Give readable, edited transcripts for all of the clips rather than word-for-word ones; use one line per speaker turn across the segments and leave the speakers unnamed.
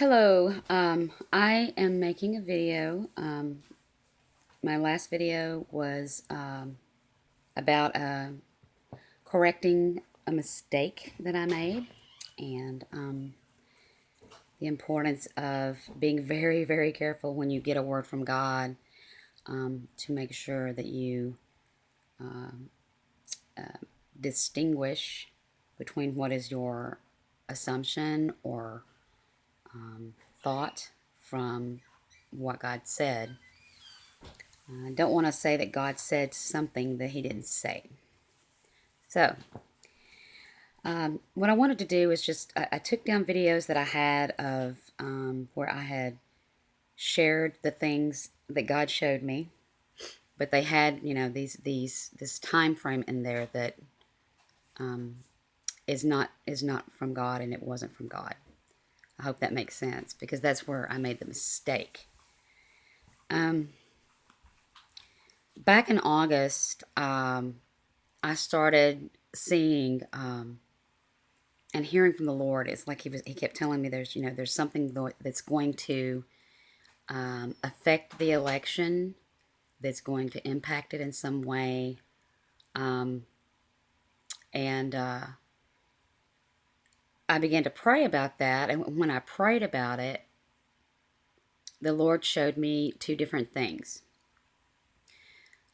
Hello, I am making a video. My last video was about correcting a mistake that I made and the importance of being very, very careful when you get a word from God to make sure that you distinguish between what is your assumption or thought from what God said. I don't want to say that God said something that He didn't say. So, what I wanted to do is I took down videos that I had of where I had shared the things that God showed me, but they had, this time frame in there that is not from God, and it wasn't from God. I hope that makes sense because that's where I made the mistake. Back in August, I started seeing and hearing from the Lord. It's like he kept telling me there's something that's going to affect the election, that's going to impact it in some way, and I began to pray about that. And when I prayed about it, the Lord showed me two different things.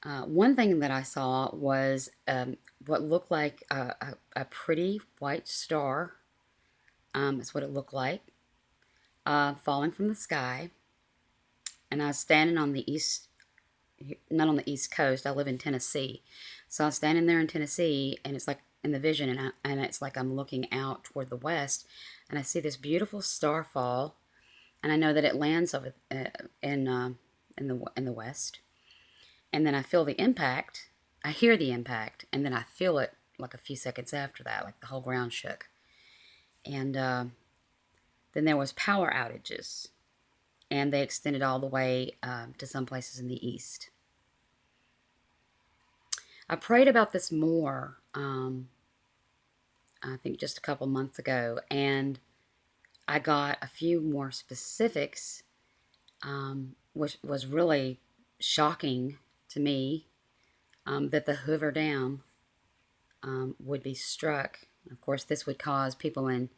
One thing that I saw was what looked like a pretty white star. That's what it looked like, falling from the sky. And I was standing on the east, not on the East Coast. I live in Tennessee. So I was standing there in Tennessee, and it's like in the vision, and it's like I'm looking out toward the west, and I see this beautiful star fall, and I know that it lands over in the west. And then I feel the impact. I hear the impact, and then I feel it like a few seconds after that, like the whole ground shook. And then there was power outages, and they extended all the way to some places in the east. I prayed about this more, I think just a couple months ago, and I got a few more specifics, which was really shocking to me, that the Hoover Dam would be struck. Of course, this would cause people in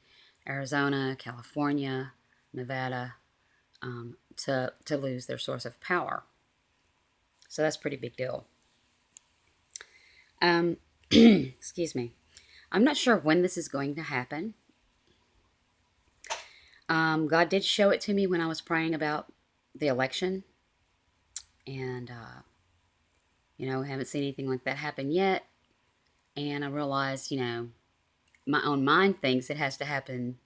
Arizona, California, Nevada to lose their source of power. So that's a pretty big deal. Excuse me. I'm not sure when this is going to happen. God did show it to me when I was praying about the election. And, haven't seen anything like that happen yet. And I realized, my own mind thinks it has to happen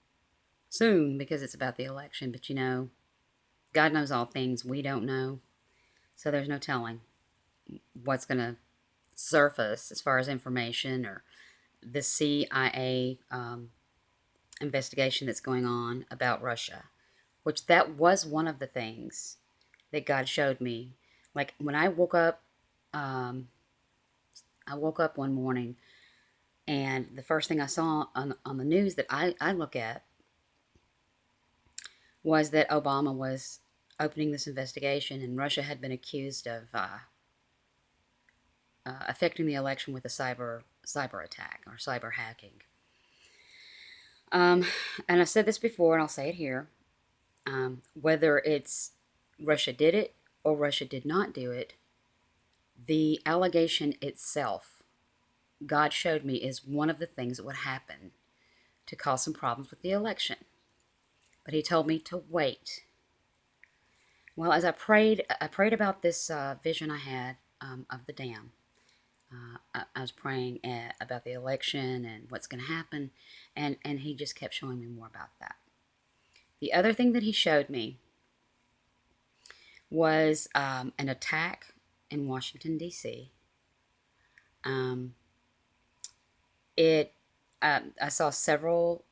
soon because it's about the election. But, God knows all things we don't know. So there's no telling what's going to surface as far as information or the CIA investigation that's going on about Russia, which that was one of the things that God showed me. Like when I woke up one morning, and the first thing I saw on the news that I look at was that Obama was opening this investigation, and Russia had been accused of affecting the election with a cyber attack or cyber hacking. And I've said this before, and I'll say it here. Whether it's Russia did it or Russia did not do it, the allegation itself, God showed me, is one of the things that would happen to cause some problems with the election. But He told me to wait. Well, as I prayed about this vision I had of the dam. I was praying about the election and what's going to happen, and He just kept showing me more about that. The other thing that He showed me was an attack in Washington, D.C. I saw several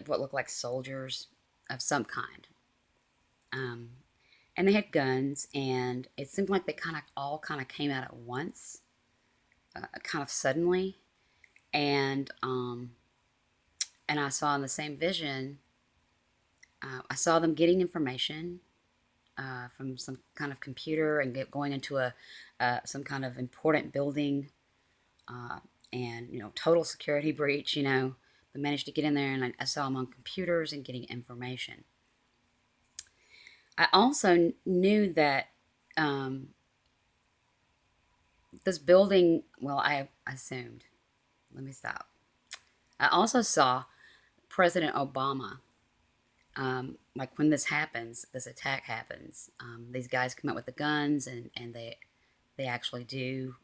what looked like soldiers of some kind, and they had guns, and it seemed like they all came out at once, kind of suddenly, and I saw in the same vision I saw them getting information from some kind of computer and going into some kind of important building, uh, and total security breach. But managed to get in there, and I saw them on computers and getting information. I also knew that this building. Well, I assumed. Let me stop. I also saw President Obama. Like when this happens, this attack happens, these guys come out with the guns, and they actually do.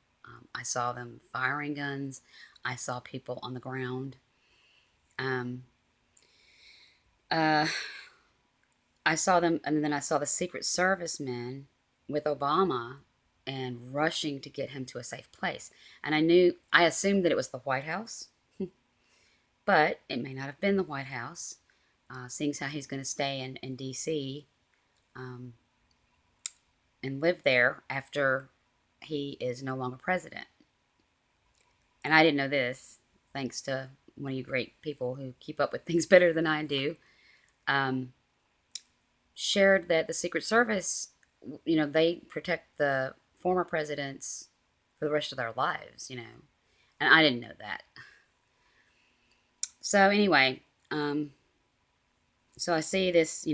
I saw them firing guns. I saw people on the ground. Um, uh, I saw them, and then I saw the Secret Service men with Obama and rushing to get him to a safe place. And I assumed that it was the White House, but it may not have been the White House, seeing how he's going to stay in D.C. Um, and live there after he is no longer president. And I didn't know this, thanks to one of you great people who keep up with things better than I do. Um, Shared that the Secret Service, they protect the former presidents for the rest of their lives. And I didn't know that. So anyway, so I see this,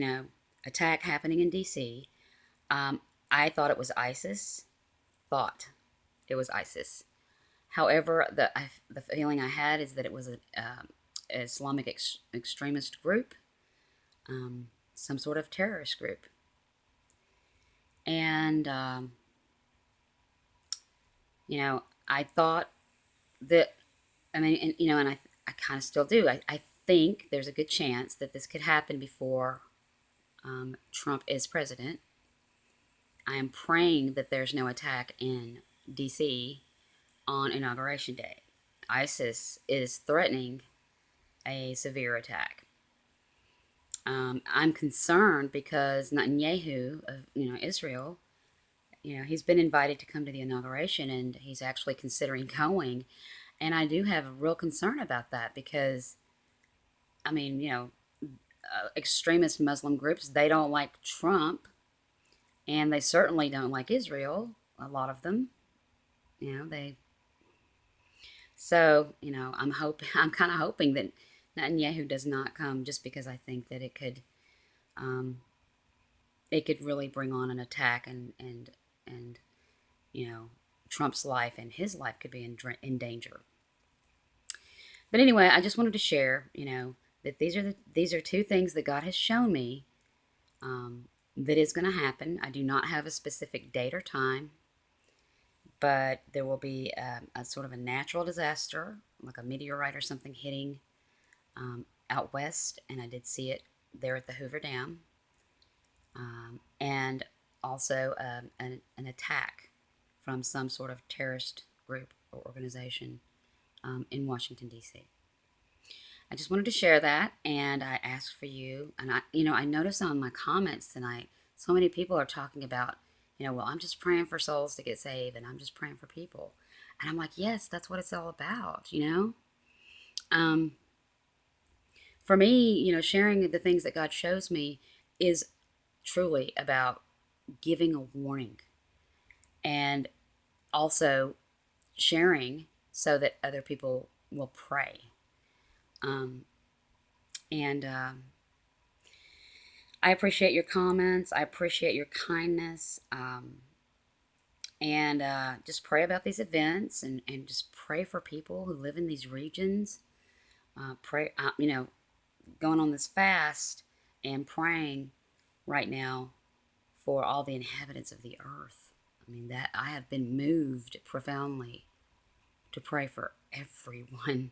attack happening in D.C. I thought it was ISIS. Thought it was ISIS. However, the feeling I had is that it was an Islamic extremist group, some sort of terrorist group. And, I thought that, I mean, and I kind of still do. I think there's a good chance that this could happen before Trump is president. I am praying that there's no attack in D.C. on Inauguration Day. ISIS is threatening a severe attack. I'm concerned because Netanyahu of Israel, he's been invited to come to the inauguration, and he's actually considering going. And I do have a real concern about that because, I mean, extremist Muslim groups, they don't like Trump, and they certainly don't like Israel. A lot of them, they. So, I'm kind of hoping that Netanyahu does not come, just because I think that um, it could really bring on an attack, and Trump's life and his life could be in danger. But anyway, I just wanted to share, that these are two things that God has shown me, that is going to happen. I do not have a specific date or time, but there will be a sort of a natural disaster, like a meteorite or something hitting out west, and I did see it there at the Hoover Dam, and also an attack from some sort of terrorist group or organization in Washington, D.C. I just wanted to share that, and I asked for you, and I noticed on my comments tonight, so many people are talking about, well, I'm just praying for souls to get saved, and I'm just praying for people. And I'm like, yes, that's what it's all about. Um, for me, sharing the things that God shows me is truly about giving a warning, and also sharing so that other people will pray. And I appreciate your comments. I appreciate your kindness. And just pray about these events, and just pray for people who live in these regions. Pray, going on this fast and praying right now for all the inhabitants of the earth. I mean, that I have been moved profoundly to pray for everyone,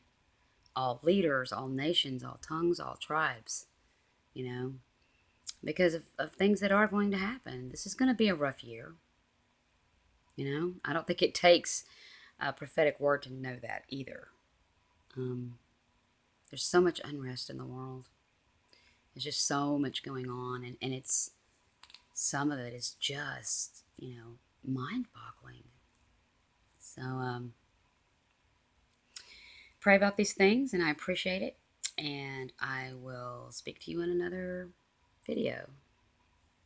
all leaders, all nations, all tongues, all tribes, because of things that are going to happen. This is going to be a rough year. I don't think it takes a prophetic word to know that either. There's so much unrest in the world. There's just so much going on, and it's some of it is just, mind-boggling. So, pray about these things, and I appreciate it. And I will speak to you in another video.